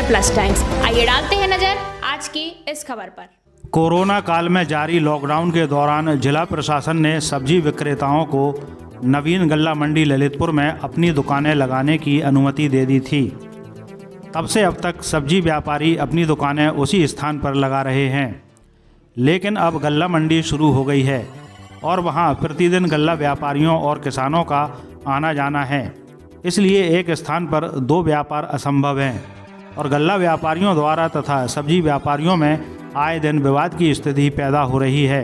समय plus times. आइए डालते हैं नजर आज की इस खबर पर। कोरोना काल में जारी लॉकडाउन के दौरान जिला प्रशासन ने सब्जी विक्रेताओं को नवीन गल्ला मंडी ललितपुर में अपनी दुकानें लगाने की अनुमति दे दी थी। तब से अब तक सब्जी व्यापारी अपनी दुकानें उसी स्थान पर लगा रहे हैं, लेकिन अब गल्ला मंडी शुरू हो गई है और वहां प्रतिदिन गल्ला व्यापारियों और किसानों का आना जाना है। इसलिए एक स्थान पर दो व्यापार असंभव हैं और गल्ला व्यापारियों द्वारा तथा सब्जी व्यापारियों में आए दिन विवाद की स्थिति पैदा हो रही है।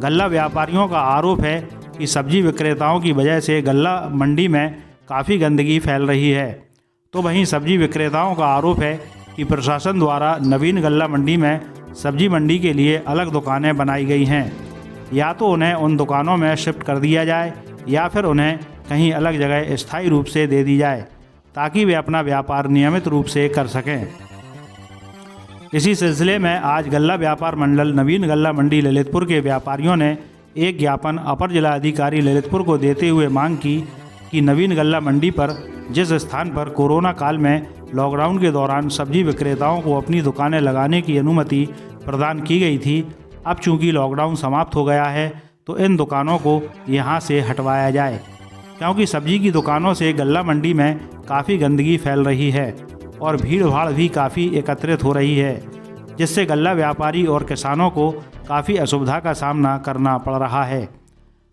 गल्ला व्यापारियों का आरोप है कि सब्जी विक्रेताओं की वजह से गल्ला मंडी में काफ़ी गंदगी फैल रही है, तो वहीं सब्जी विक्रेताओं का आरोप है कि प्रशासन द्वारा नवीन गल्ला मंडी में सब्जी मंडी के लिए अलग दुकानें बनाई गई हैं। या तो उन्हें उन दुकानों में शिफ्ट कर दिया जाए या फिर उन्हें कहीं अलग जगह स्थायी रूप से दे दी जाए ताकि वे अपना व्यापार नियमित रूप से कर सकें। इसी सिलसिले में आज गल्ला व्यापार मंडल नवीन गल्ला मंडी ललितपुर के व्यापारियों ने एक ज्ञापन अपर जिला अधिकारी ललितपुर को देते हुए मांग की कि नवीन गल्ला मंडी पर जिस स्थान पर कोरोना काल में लॉकडाउन के दौरान सब्जी विक्रेताओं को अपनी दुकानें लगाने की अनुमति प्रदान की गई थी, अब चूंकि लॉकडाउन समाप्त हो गया है तो इन दुकानों को यहां से हटवाया जाए, क्योंकि सब्जी की दुकानों से गल्ला मंडी में काफ़ी गंदगी फैल रही है और भीड़ भाड़ भी काफ़ी एकत्रित हो रही है, जिससे गल्ला व्यापारी और किसानों को काफ़ी असुविधा का सामना करना पड़ रहा है।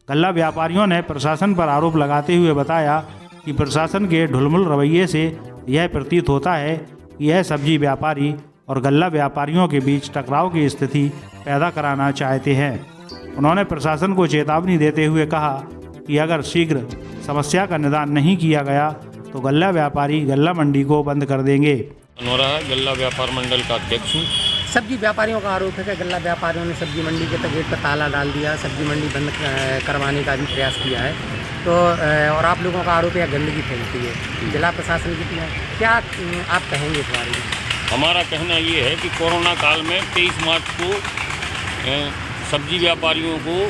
गल्ला व्यापारियों ने प्रशासन पर आरोप लगाते हुए बताया कि प्रशासन के ढुलमुल रवैये से यह प्रतीत होता है कि यह सब्जी व्यापारी और गल्ला व्यापारियों के बीच टकराव की स्थिति पैदा कराना चाहते हैं। उन्होंने प्रशासन को चेतावनी देते हुए कहा कि अगर शीघ्र समस्या का निदान नहीं किया गया तो गल्ला व्यापारी गल्ला मंडी को बंद कर देंगे। गल्ला व्यापार मंडल का अध्यक्ष हूँ। सब्जी व्यापारियों का आरोप है कि गल्ला व्यापारियों ने सब्जी मंडी के गेट पर ताला डाल दिया, सब्जी मंडी बंद करवाने का भी प्रयास किया है, तो और आप लोगों का आरोप है गंदगी फैलती है। जिला प्रशासन की क्या आप कहेंगे इस बारे में? हमारा कहना ये है कि कोरोना काल में 23 मार्च को सब्जी व्यापारियों को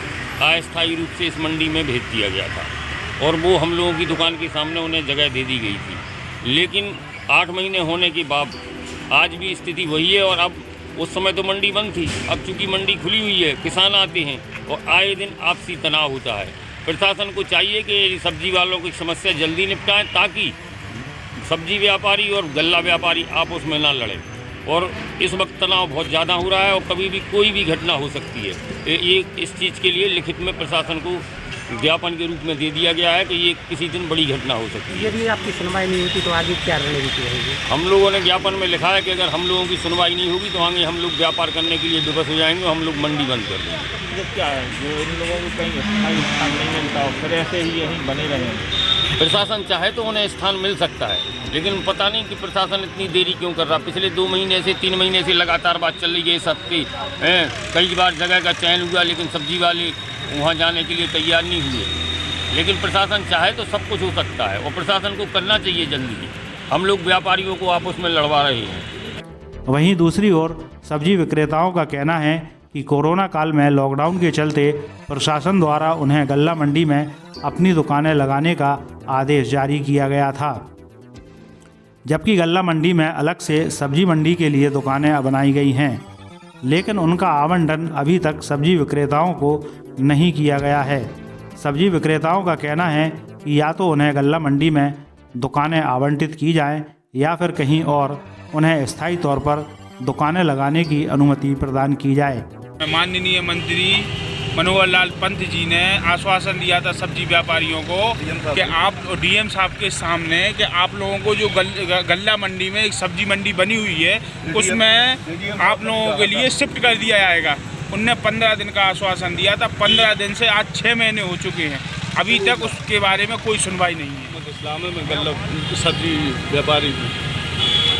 अस्थायी रूप से इस मंडी में भेज दिया गया था और वो हम लोगों की दुकान के सामने उन्हें जगह दे दी गई थी, लेकिन 8 महीने होने के बाद आज भी स्थिति वही है। और अब उस समय तो मंडी बंद थी, अब चूँकि मंडी खुली हुई है, किसान आते हैं और आए दिन आपसी तनाव होता है। प्रशासन को चाहिए कि सब्जी वालों की समस्या जल्दी निपटाएं ताकि सब्जी व्यापारी और गल्ला व्यापारी आपस में ना लड़ें। और इस वक्त तनाव बहुत ज़्यादा हो रहा है और कभी भी कोई भी घटना हो सकती है। ये इस चीज़ के लिए लिखित में प्रशासन को ज्ञापन के रूप में दे दिया गया है कि ये किसी दिन बड़ी घटना हो सकती है। यदि आपकी सुनवाई नहीं होती तो आगे क्या रणनीति रहेगी? हम लोगों ने ज्ञापन में लिखा है कि अगर हम लोगों की सुनवाई नहीं होगी तो आगे हम लोग व्यापार करने के लिए विवश हो जाएंगे, हम लोग मंडी बंद कर देंगे। तो क्या है जो इन लोगों को कहीं स्थायी स्थान नहीं मिलता फिर ऐसे ही यहीं बने रहेंगे? प्रशासन चाहे तो उन्हें स्थान मिल सकता है, लेकिन पता नहीं कि प्रशासन इतनी देरी क्यों कर रहा। पिछले 2 महीने से 3 महीने से लगातार बात चल रही है इस हफ्ते। कई बार जगह का चयन हुआ लेकिन सब्जी वाले वहाँ जाने के लिए तैयार नहीं हुए। लेकिन प्रशासन चाहे तो सब कुछ हो सकता है और प्रशासन को करना चाहिए जल्दी। हम लोग व्यापारियों को आपस में लड़वा रहे हैं। वहीं दूसरी ओर सब्जी विक्रेताओं का कहना है कि कोरोना काल में लॉकडाउन के चलते प्रशासन द्वारा उन्हें गल्ला मंडी में अपनी दुकानें लगाने का आदेश जारी किया गया था, जबकि गल्ला मंडी में अलग से सब्जी मंडी के लिए दुकानें बनाई गई हैं, लेकिन उनका आवंटन अभी तक सब्जी विक्रेताओं को नहीं किया गया है। सब्जी विक्रेताओं का कहना है कि या तो उन्हें गल्ला मंडी में दुकानें आवंटित की जाएं या फिर कहीं और उन्हें स्थायी तौर पर दुकानें लगाने की अनुमति प्रदान की जाए। माननीय मंत्री मनोहर लाल पंत जी ने आश्वासन दिया था सब्जी व्यापारियों को कि आप डीएम साहब के सामने कि आप लोगों को जो गल्ला मंडी में एक सब्जी मंडी बनी हुई है उसमें आप लोगों के लिए शिफ्ट कर दिया जाएगा। उनने 15 दिन का आश्वासन दिया था। 15 दिन से आज 6 महीने हो चुके हैं, अभी तक उसके बारे में कोई सुनवाई नहीं है। इस्लाम में गल्ला सब्जी व्यापारी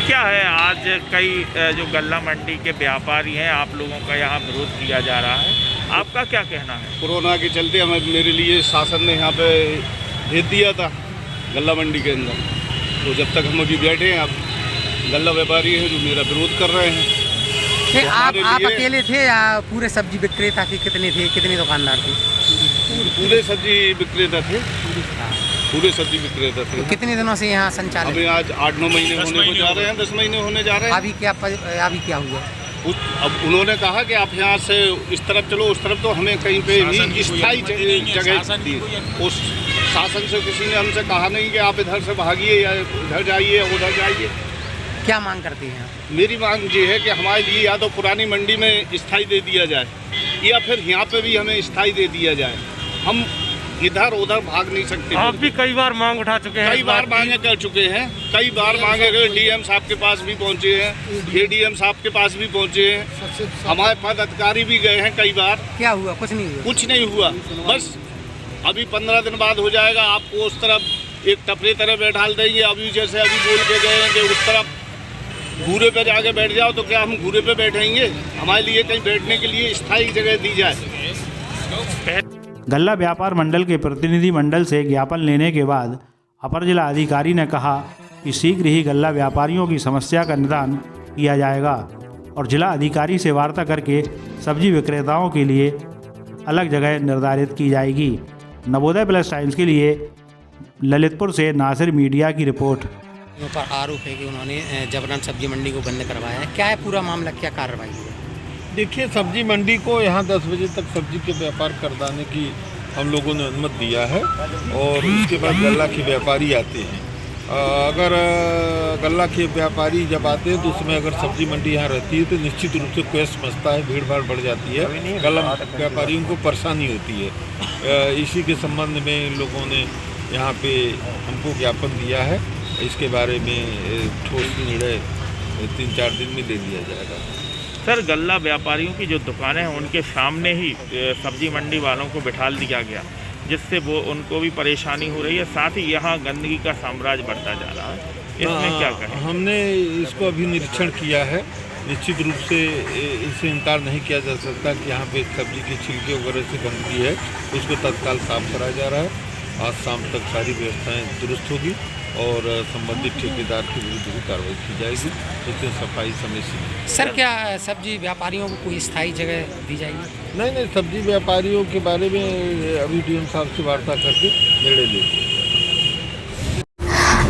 क्या है, आज कई जो गल्ला मंडी के व्यापारी हैं आप लोगों का यहाँ विरोध किया जा रहा है, आपका क्या कहना है? कोरोना के चलते हमें मेरे लिए शासन ने यहाँ पे भेज दिया था गल्ला मंडी के अंदर, तो जब तक हम अभी बैठे हैं, आप गल्ला व्यापारी हैं जो मेरा विरोध कर रहे हैं। तो आप अकेले थे या पूरे सब्जी विक्रेता के कितने थे, कितने दुकानदार थे? पूरे सब्जी विक्रेता थे, पूरे सब्जी विक्रेता थे। तो कितने दिनों से यहाँ संचालित? अभी आज 8-9 महीने होने को जा रहे हैं, 10 महीने होने जा रहे हैं। अभी क्या हुआ? अब उन्होंने कहा कि आप यहाँ से इस तरफ चलो, उस तरफ, तो हमें कहीं पे भी स्थायी जगह दी। उस शासन से किसी ने हमसे कहा नहीं कि आप इधर से भागिए या इधर जाइए या उधर जाइए। क्या मांग करती हैं? मेरी मांग ये है कि हमारे लिए या तो पुरानी मंडी में स्थायी दे दिया जाए या फिर यहाँ पे भी हमें स्थायी दे दिया जाए। हम इधर उधर भाग नहीं सकते। आप भी कई बार मांग उठा चुके हैं? कई बार मांगे कर चुके हैं, कई बार मांगे गए। डीएम साहब के पास भी पहुँचे हैं, एडीएम साहब के पास भी पहुँचे हैं, हमारे पद अधिकारी भी गए हैं कई बार। क्या हुआ? कुछ नहीं हुआ। कुछ नहीं हुआ। बस अभी 15 दिन बाद हो जाएगा। आपको उस तरफ एक टपरे तरह बैठा देंगे। अभी जैसे अभी बोल के गए हैं कि उस तरफ घूरे पे जाके बैठ जाओ, तो क्या हम घूरे पे बैठेंगे? हमारे लिए कहीं बैठने के लिए स्थायी जगह दी जाए। गल्ला व्यापार मंडल के प्रतिनिधि मंडल से ज्ञापन लेने के बाद अपर जिला अधिकारी ने कहा कि शीघ्र ही गल्ला व्यापारियों की समस्या का निदान किया जाएगा और जिला अधिकारी से वार्ता करके सब्जी विक्रेताओं के लिए अलग जगह निर्धारित की जाएगी। नवोदय प्लस टाइम्स के लिए ललितपुर से नासिर मीडिया की रिपोर्ट। पर आरोप है कि उन्होंने जबरन सब्जी मंडी को बंद करवाया है। क्या है पूरा मामला, क्या कार्रवाई है? देखिए, सब्जी मंडी को यहाँ 10 बजे तक सब्जी के व्यापार करवाने की हम लोगों ने अनुमति दिया है और उसके बाद गल्ला के व्यापारी आते हैं। अगर गल्ला के व्यापारी जब आते हैं तो उसमें अगर सब्जी मंडी यहाँ रहती है तो निश्चित रूप से क्वेश्चन मचता है, भीड़ भाड़ बढ़ जाती है, गल्ला व्यापारियों को परेशानी होती है। इसी के संबंध में इन लोगों ने यहाँ पे हमको ज्ञापन दिया है। इसके बारे में ठोस निर्णय 3-4 दिन में ले लिया जाएगा। सर, गल्ला व्यापारियों की जो दुकानें हैं उनके सामने ही सब्जी मंडी वालों को बिठा दिया गया, जिससे वो उनको भी परेशानी हो रही है, साथ ही यहाँ गंदगी का साम्राज्य बढ़ता जा रहा है। इसमें क्या कहें? हमने इसको अभी निरीक्षण किया है। निश्चित रूप से इससे इनकार नहीं किया जा सकता कि यहाँ पे सब्जी के छिलके वगैरह से गंदगी है, उसको तत्काल साफ कराया जा रहा है। आज शाम तक सारी व्यवस्थाएं दुरुस्त होगी और संबंधित ठेकेदार के विरुद्ध भी कार्रवाई की जाएगी। उससे सफाई समय से। सर, क्या सब्जी व्यापारियों को कोई स्थायी जगह दी जाएगी? नहीं, सब्जी व्यापारियों के बारे में अभी डीएम साहब से वार्ता करके निर्णय लेंगे।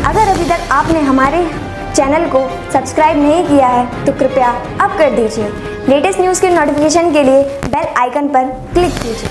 अगर अभी तक आपने हमारे चैनल को सब्सक्राइब नहीं किया है तो कृपया अब कर दीजिए। लेटेस्ट न्यूज़ के नोटिफिकेशन के लिए बेल आइकन पर क्लिक कीजिए।